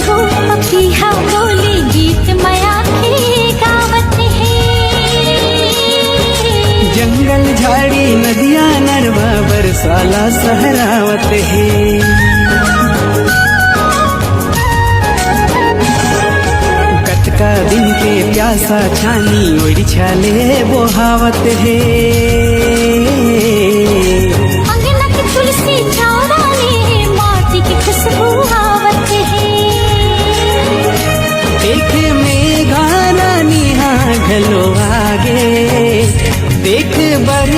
हो पपीहा बोले गीत माया के गावत है। जंगल झाड़ी नदियां नरवा बरसाला सहरावत है। कटका दिन के प्यासा छानी ओढ़ छाले बोहावत है। अंगना की तुलसी चौरा में माटी की खुशबू आवत है। देखे में गाना निहा घलो आगे देख बर